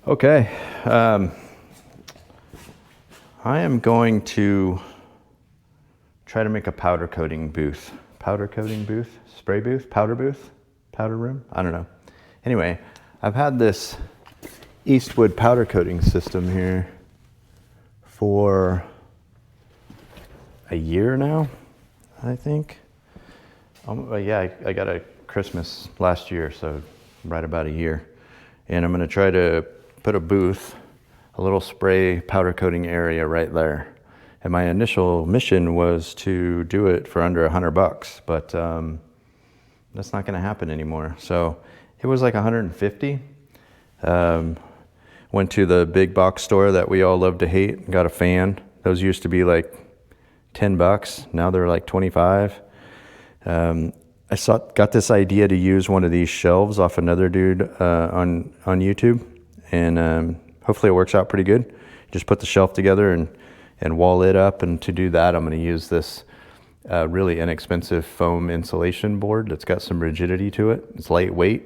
Okay, I am going to try to make a powder coating booth. Powder coating booth? Spray booth? Powder booth? Powder room? I don't know. Anyway, I've had this Eastwood powder coating system here for a year now, I think. Yeah, I got a Christmas last year, so right about a year. And I'm gonna try to put a booth, a little spray powder coating area right there. And my initial mission was to do it for under $100, but that's not gonna happen anymore. So it was like 150. Went to the big box store that we all love to hate, got a fan. Those used to be like $10, now they're like 25. Got this idea to use one of these shelves off another dude on YouTube, and hopefully it works out pretty good. Just put the shelf together and wall it up, and to do that I'm going to use this really inexpensive foam insulation board that's got some rigidity to it. It's lightweight,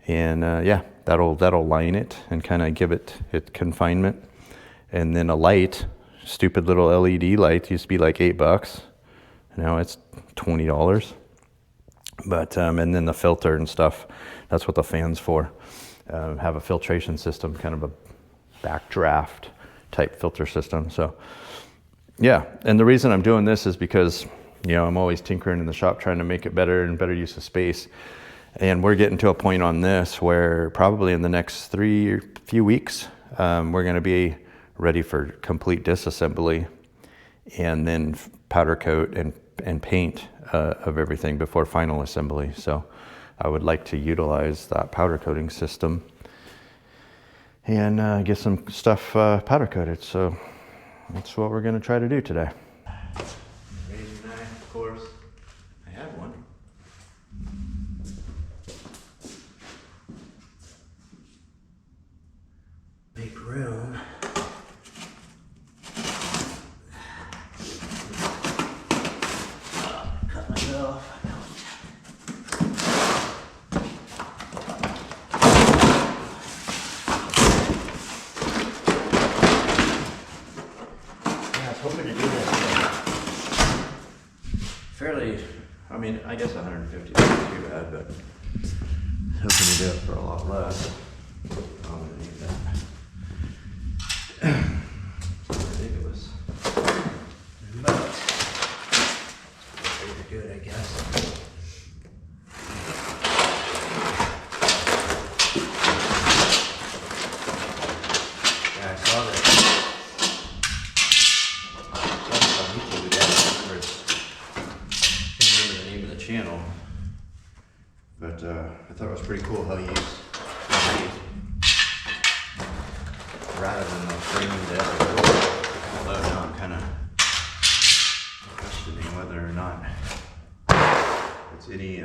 and yeah, that'll line it and kind of give it confinement. And then a light, stupid little LED light, used to be like $8. Now it's $20. But and then the filter and stuff, that's what the fan's for. Have a filtration system, kind of a backdraft type filter system. So yeah, and the reason I'm doing this is because, you know, I'm always tinkering in the shop trying to make it better and better use of space. And we're getting to a point on this where probably in the next few weeks, we're going to be ready for complete disassembly and then powder coat and paint of everything before final assembly. So I would like to utilize that powder coating system and get some stuff powder coated. So that's what we're going to try to do today. Raising knife, of course. I have one. Make room. Cut myself. Yeah, I was hoping to do this fairly, I mean, I guess 150 isn't too bad, but hoping to do it for a lot less. I'm gonna need that. Ridiculous. But pretty good, I guess. Yeah, I saw that. On YouTube, the guy can't remember the name of the channel, but I thought it was pretty cool how he used rather than the framing to ever go. Although now I'm kind of questioning whether or not it's any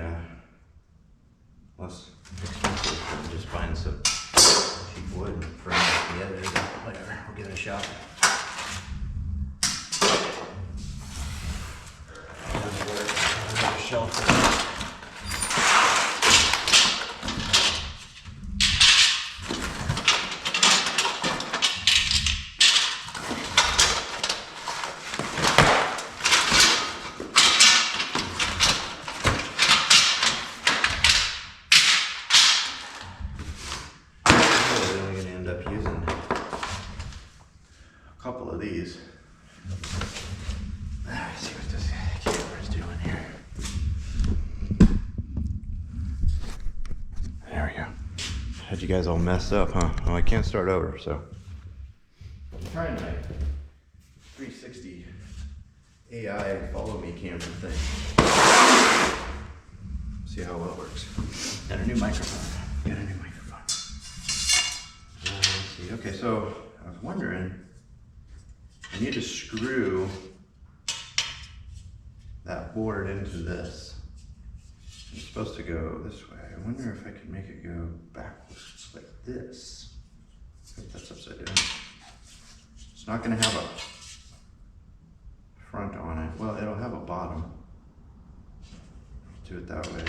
less expensive than just buying some cheap wood and framing it together. But whatever, we'll give it a shot. Shelf. Couple of these. Let's see what this camera's doing here. There we go. Had you guys all messed up, huh? Oh, I can't start over, so. I'm trying my 360 AI follow me camera thing. See how well it works. Got a new microphone. Let's see. Okay, so I was wondering, I need to screw that board into this. It's supposed to go this way. I wonder if I can make it go backwards like this. I think that's upside down. It's not going to have a front on it. Well, it'll have a bottom. Do it that way.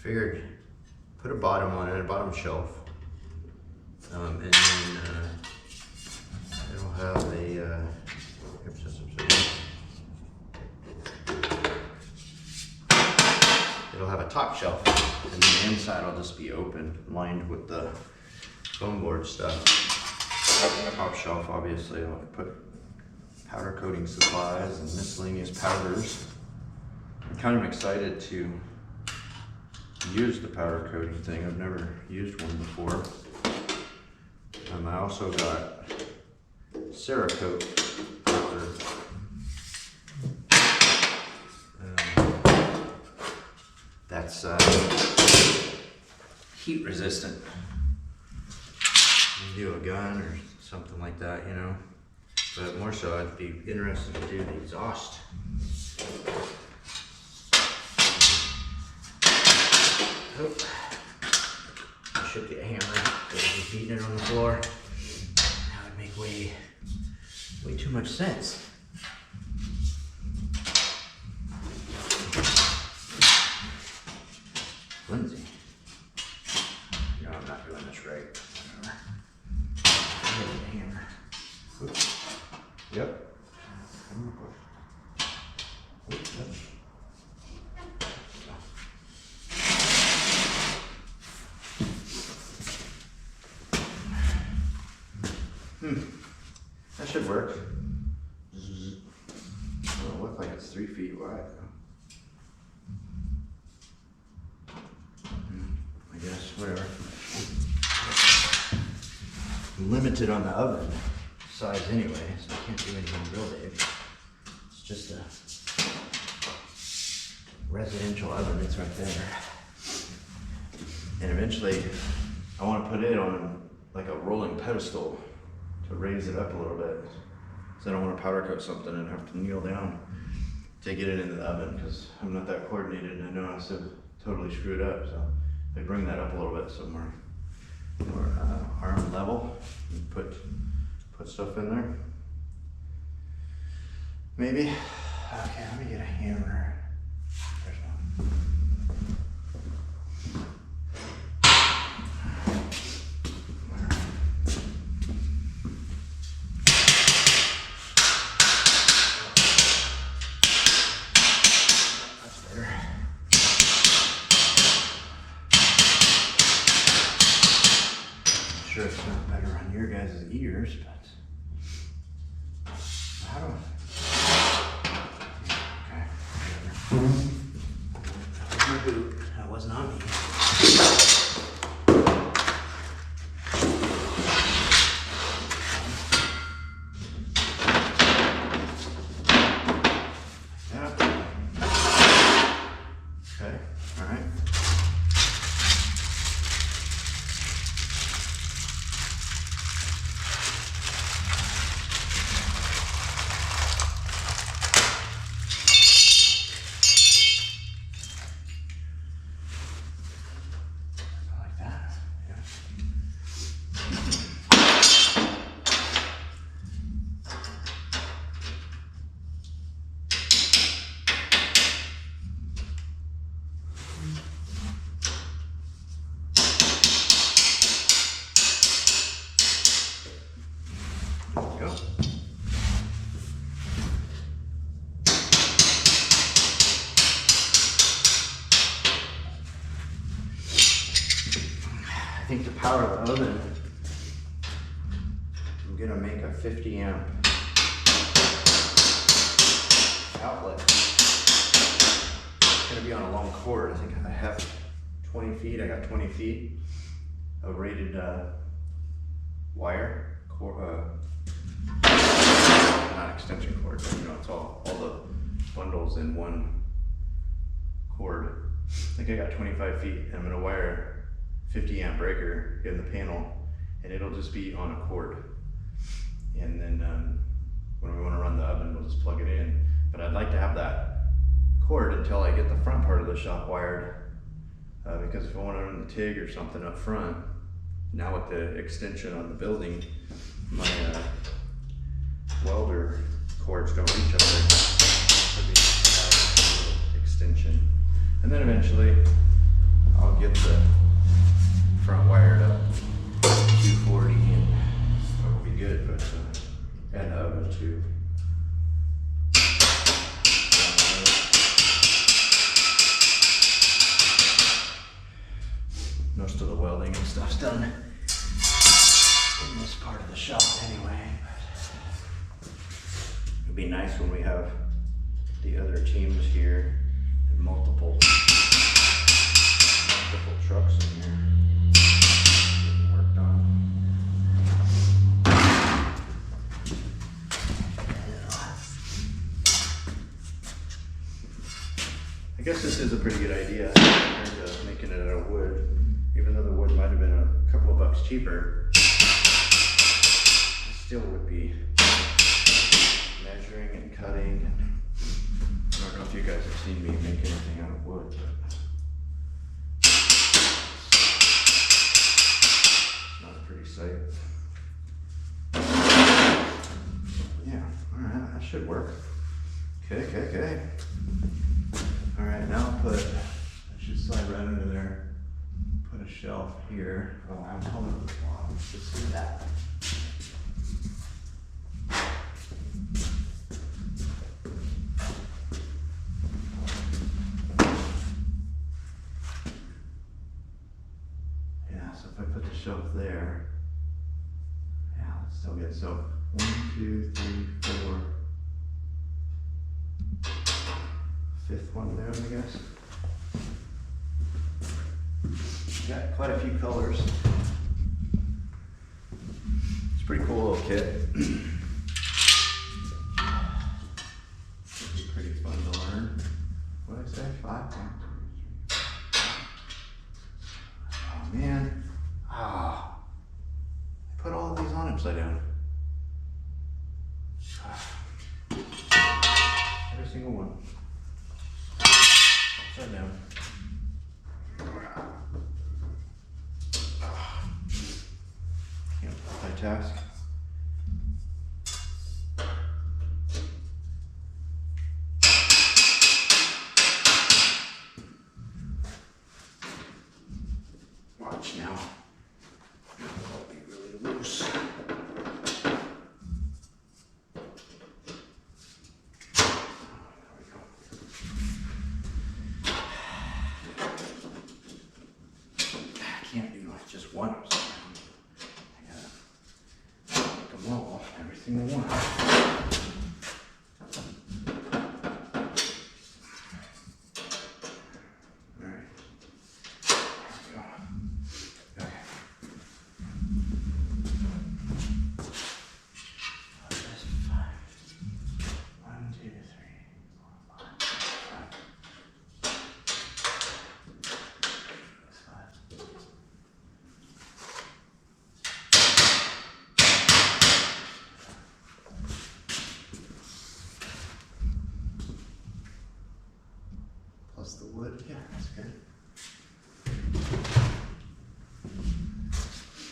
figured put a bottom on it, a bottom shelf, and then it'll have a it'll have a top shelf, and then the inside will just be open, lined with the foam board stuff. Top shelf, obviously, I'll put powder coating supplies and miscellaneous powders. I'm kind of excited to use the powder coating thing. I've never used one before. I also got Cerakote powder. That's heat resistant. You do a gun or something like that, you know. But more so, I'd be interested to do the exhaust. Oh, I should get a hammer because I've been beating it on the floor. That would make way too much sense. Lindsay, no, I'm not doing this right. Hammer. Oops. Yep. Oops. That should work. It'll look like it's 3 feet wide. I guess, whatever. I'm limited on the oven size anyway, so I can't do anything real big. It's just a residential oven, it's right there. And eventually, I want to put it on like a rolling pedestal to raise it up a little bit. So I don't want to powder coat something and have to kneel down to get it into the oven, because I'm not that coordinated and I know I still totally screwed up. So I bring that up a little bit so more arm level and put stuff in there. Maybe. Okay, let me get a hammer. There's one. That's better. I'm sure it's not better on your guys' ears, but how do I? Okay, that was my boot. That was not me. Yeah. Okay, all right. Go. I think to power the oven, I'm gonna make a 50 amp outlet. It's gonna be on a long cord. I think I have 20 feet. I got 20 feet of rated wire. Not extension cord, but you know, it's all the bundles in one cord. I think I got 25 feet, and I'm gonna wire 50 amp breaker in the panel, and it'll just be on a cord. And then when we wanna run the oven, we'll just plug it in. But I'd like to have that cord until I get the front part of the shop wired, because if I wanna run the TIG or something up front, now with the extension on the building, my welder cords don't reach up there. So we have a little extension. And then eventually I'll I'll get the front wired up 240 and it'll be good, but and the oven too. Most of the welding and stuff's done in this part of the shop anyway. It'd be nice when we have the other teams here and multiple trucks in here getting work done. I guess this is a pretty good idea compared to making it out of wood. Even though the wood might have been a couple of bucks cheaper, it still would be measuring and cutting. I don't know if you guys have seen me make anything out of wood, but it's not a pretty sight. Yeah, alright, that should work. Okay. Alright, now I'll put, I should slide right under there. Put a shelf here. Oh, I'm holding the bottom. Just see that. Yeah, so if I put the shelf there, yeah, that's still good. So 1, 2, 3, 4. Fifth one there, I guess. Got quite a few colors. It's a pretty cool little kit. It'll be pretty fun to learn. What did I say? 5? 1, 2, 3. Oh man. I put all of these on upside down. Every single one. Upside down. Task. Watch now. It'll be really loose. I can't do just one upside down. Every single one. Alright. There we go. Okay. That's 5. 1, 2, 3, 4, 5. 5. That's 5. Plus the wood, yeah, that's good.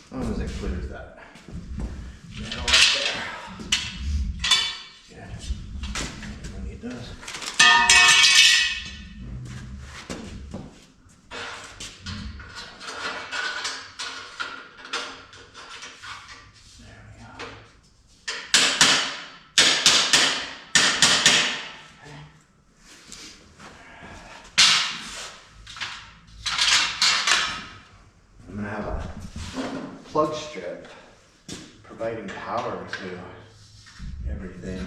As long as it clears that metal up there. Good. When it does. There we go. I'm gonna have a plug strip providing power to everything.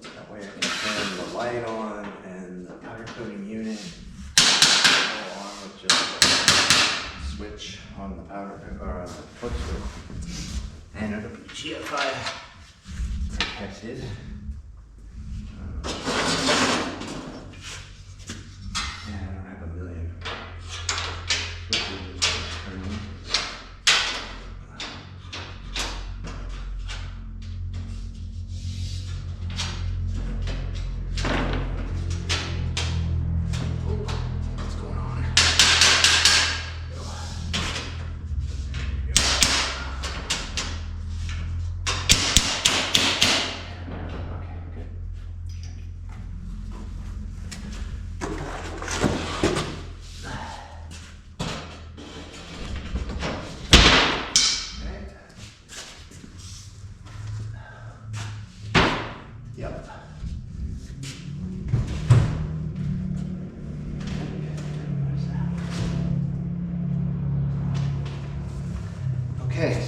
That way I can turn the light on and the powder coating unit all on with just a switch on the powder or on the plug strip. And it'll be GFI protected. And I don't have a million switches to turn on. What's going on?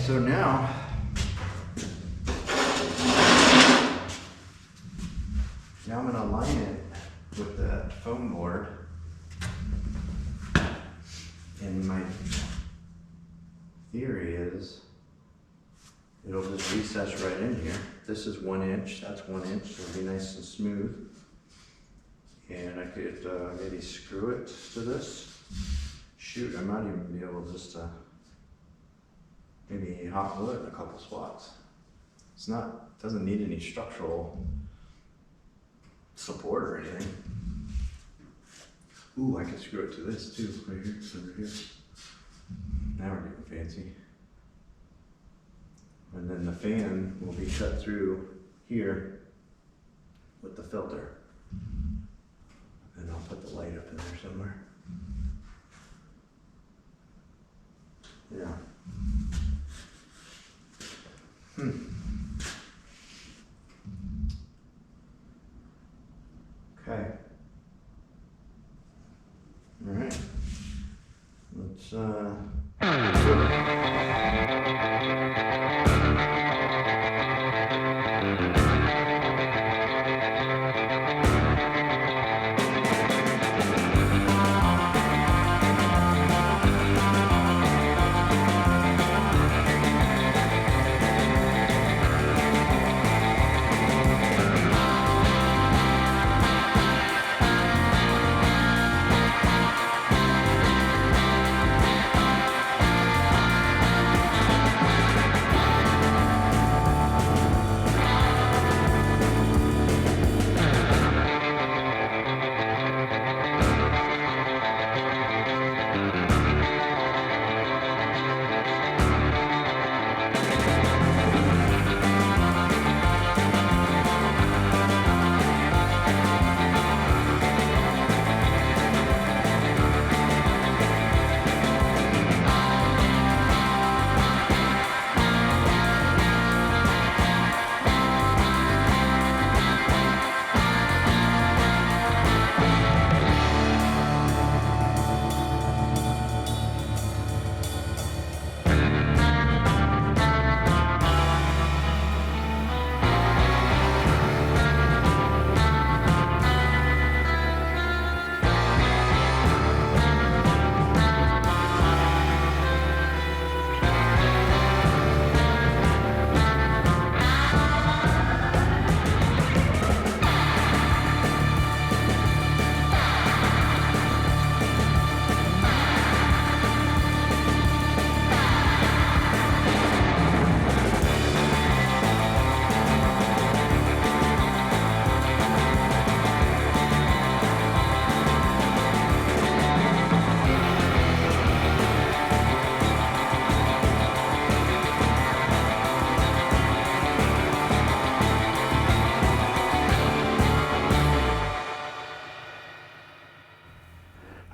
so now I'm gonna align it with the foam board. And my theory is it'll just recess right in here. This is 1 inch, that's 1 inch, so it'll be nice and smooth. And I could maybe screw it to this. Shoot, I might even be able just to maybe hot glue it in a couple spots. It's not, doesn't need any structural support or anything. Ooh, I can screw it to this too, right here, over here. Now we're getting fancy. And then the fan will be cut through here with the filter. And I'll put the light up in there somewhere. Yeah. Okay. All right. Let's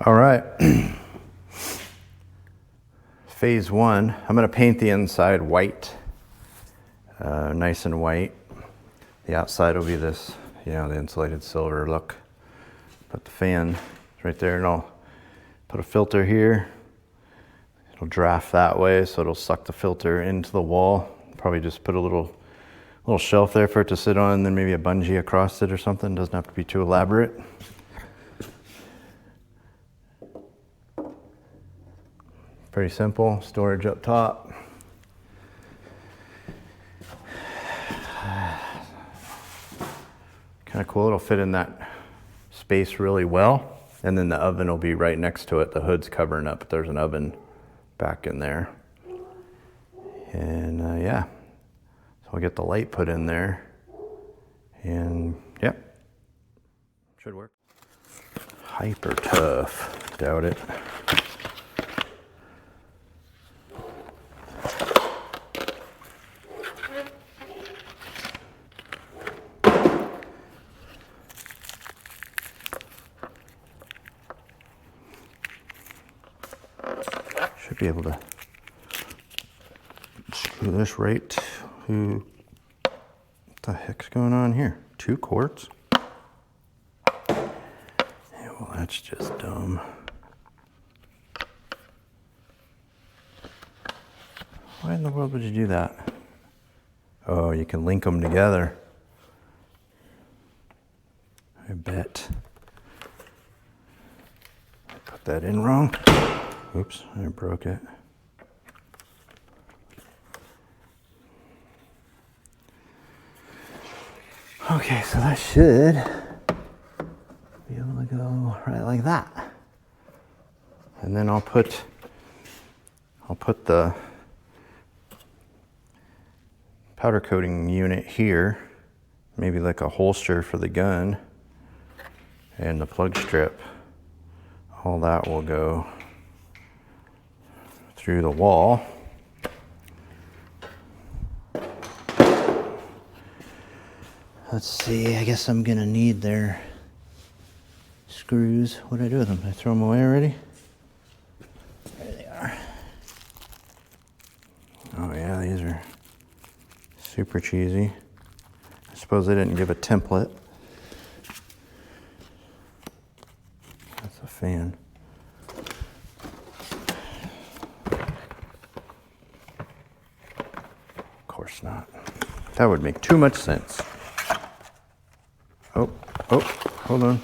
all right. Phase 1, I'm going to paint the inside white, nice and white. The outside will be this, the insulated silver look. Put the fan is right there, and I'll put a filter here. It'll draft that way, so it'll suck the filter into the wall. Probably just put a little shelf there for it to sit on, and then maybe a bungee across it or something. Doesn't have to be too elaborate. Pretty simple, storage up top. Kind of cool, it'll fit in that space really well. And then the oven will be right next to it. The hood's covering up, but there's an oven back in there. And yeah, so we'll get the light put in there. And yep, should work. Hyper tough, doubt it. Should be able to screw this right to, what the heck's going on here? 2 quarts? Yeah, well, that's just dumb. Why in the world would you do that? Oh, you can link them together. I bet. I put that in wrong. Oops, I broke it. Okay, so that should be able to go right like that. And then I'll put the powder coating unit here, maybe like a holster for the gun, and the plug strip. All that will go through the wall. Let's see, I guess I'm gonna need their screws. What did I do with them? Did I throw them away already? There they are. Oh yeah, these are super cheesy. I suppose they didn't give a template. That's a fan. Of course not. That would make too much sense. Oh, hold on.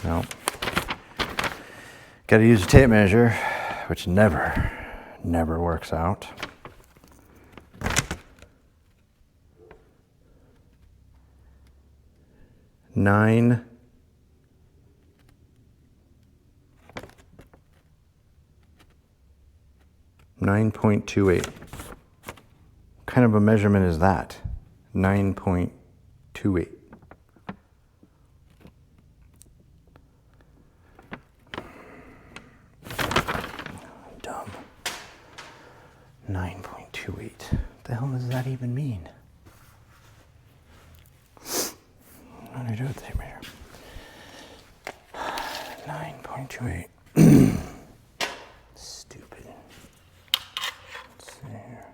No. Got to use a tape measure, which never works out. Nine. 9.28. What kind of a measurement is that? 9.28. Dumb. 9.28. What the hell does that even mean? What do I do with tape measure? 9.28. Stupid. Let's see here.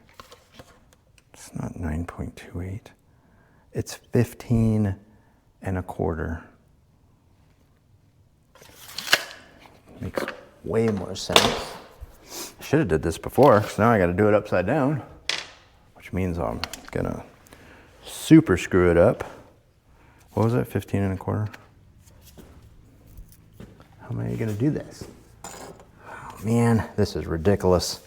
It's not 9.28. It's 15 and a quarter. Makes way more sense. I should have did this before, because now I got to do it upside down, which means I'm gonna super screw it up. What was it, 15 and a quarter? How am I gonna do this? Oh man, this is ridiculous.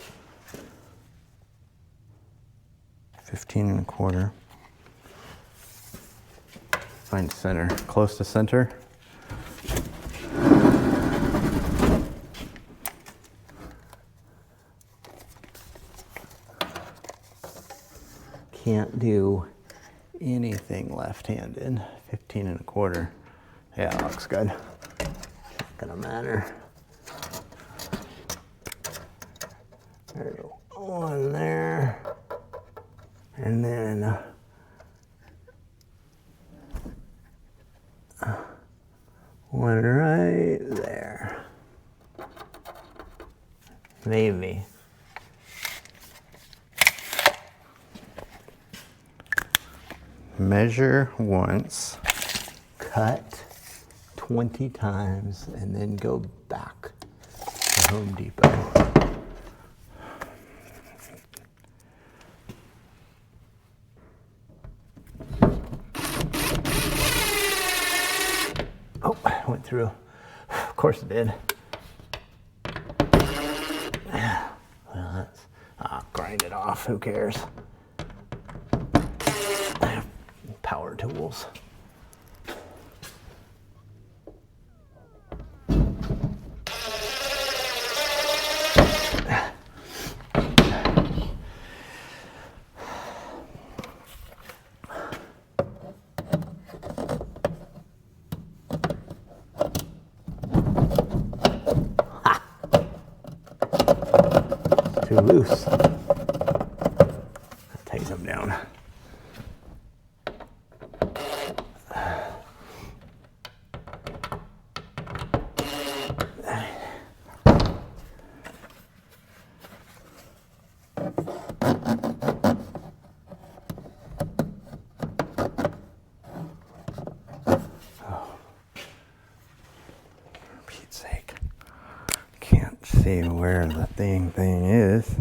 15 and a quarter. Find center, close to center. Can't do anything left-handed. 15 and a quarter. Yeah, that looks good. Not gonna matter. There's one there. And then one right there. Maybe. Measure once, cut 20 times, and then go back to Home Depot. Oh, I went through. Of course it did. Well, that's, grind it off, who cares? Power tools. Too loose. Tighten them down. see where the thing is.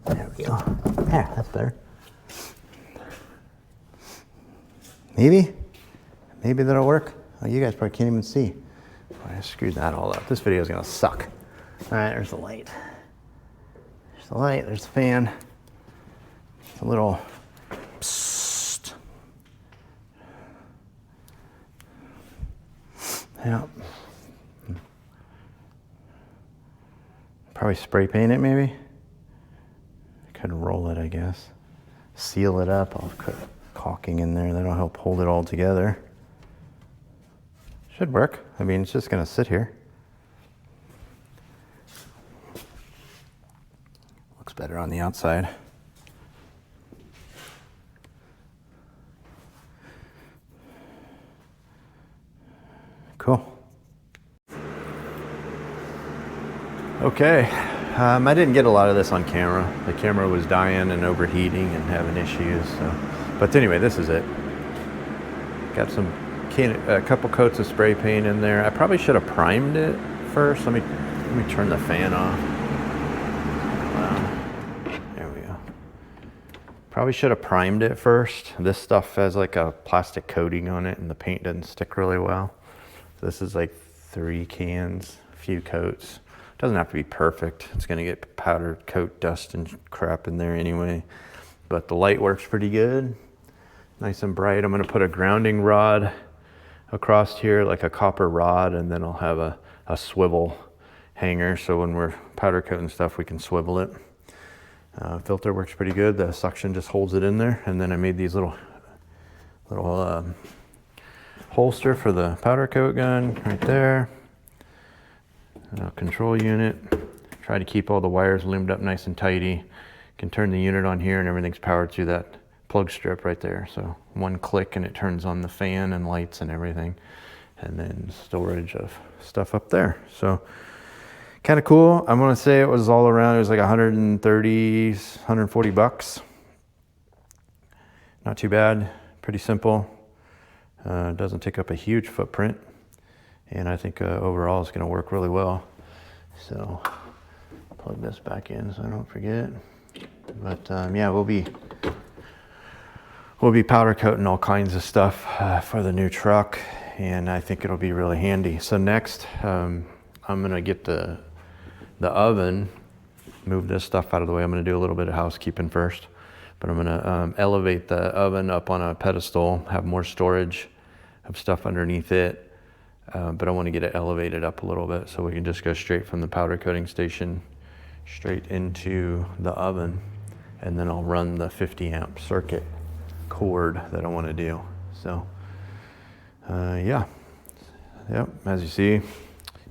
There we go. Yeah, that's better. Maybe that'll work. Oh, you guys probably can't even see. I screwed that all up. This video is gonna suck. All right, there's the light. There's the light, there's the fan. It's a little psst. Yeah. Probably spray paint it maybe. Could roll it, I guess. Seal it up. I'll put caulking in there. That'll help hold it all together. Should work. I mean, it's just gonna sit here. Looks better on the outside. Cool. Okay, I didn't get a lot of this on camera. The camera was dying and overheating and having issues. So, but anyway, this is it. Got a couple coats of spray paint in there. I probably should have primed it first. Let me turn the fan off. There we go. Probably should have primed it first. This stuff has like a plastic coating on it, and the paint doesn't stick really well. So this is like 3 cans, a few coats. Doesn't have to be perfect. It's gonna get powder coat dust and crap in there anyway. But the light works pretty good. Nice and bright. I'm gonna put a grounding rod across here, like a copper rod, and then I'll have a swivel hanger. So when we're powder coating stuff, we can swivel it. Filter works pretty good. The suction just holds it in there. And then I made these little holster for the powder coat gun right there. Control unit. Try to keep all the wires loomed up nice and tidy. Can turn the unit on here and everything's powered through that plug strip right there. So one click and it turns on the fan and lights and everything. And then storage of stuff up there. So kind of cool. I'm gonna say it was all around, it was like 130, 140 bucks. Not too bad, pretty simple. Doesn't take up a huge footprint. And I think overall it's gonna work really well. So plug this back in so I don't forget. But yeah, we'll be powder coating all kinds of stuff for the new truck, and I think it'll be really handy. So next, I'm gonna get the oven, move this stuff out of the way. I'm gonna do a little bit of housekeeping first, but I'm gonna elevate the oven up on a pedestal, have more storage of stuff underneath it. But I want to get it elevated up a little bit so we can just go straight from the powder coating station straight into the oven, and then I'll run the 50 amp circuit cord that I want to do. So yeah, yep, as you see,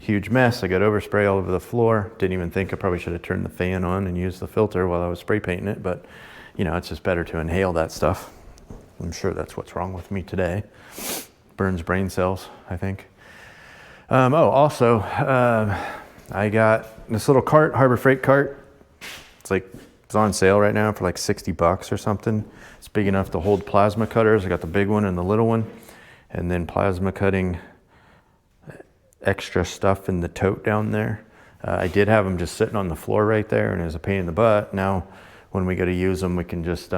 huge mess. I got overspray all over the floor. Didn't even think I probably should have turned the fan on and used the filter while I was spray painting it, but you know, it's just better to inhale that stuff. I'm sure that's what's wrong with me today. Burns brain cells, I think. Also, I got this little cart, Harbor Freight cart. It's on sale right now for like 60 bucks or something. It's big enough to hold plasma cutters. I got the big one and the little one, and then plasma cutting extra stuff in the tote down there. I did have them just sitting on the floor right there, and it was a pain in the butt. Now, when we go to use them, we can just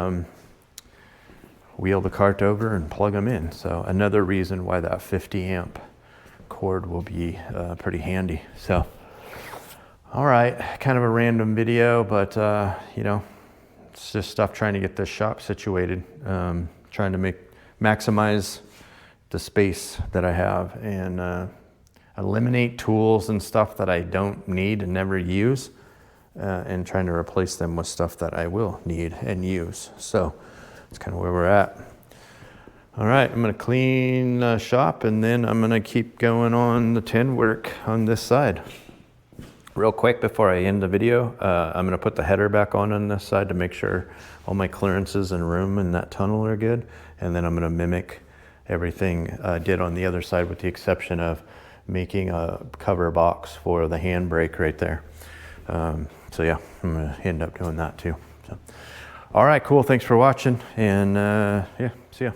wheel the cart over and plug them in. So another reason why that 50 amp cord will be pretty handy. So all right, kind of a random video, but you know, it's just stuff trying to get this shop situated, trying to maximize the space that I have, and eliminate tools and stuff that I don't need and never use, and trying to replace them with stuff that I will need and use. So that's kind of where we're at. All right, I'm gonna clean the shop, and then I'm gonna keep going on the tin work on this side. Real quick before I end the video, I'm gonna put the header back on this side to make sure all my clearances and room in that tunnel are good. And then I'm gonna mimic everything I did on the other side, with the exception of making a cover box for the handbrake right there. So yeah, I'm gonna end up doing that too. So, all right, cool, thanks for watching, and yeah, see ya.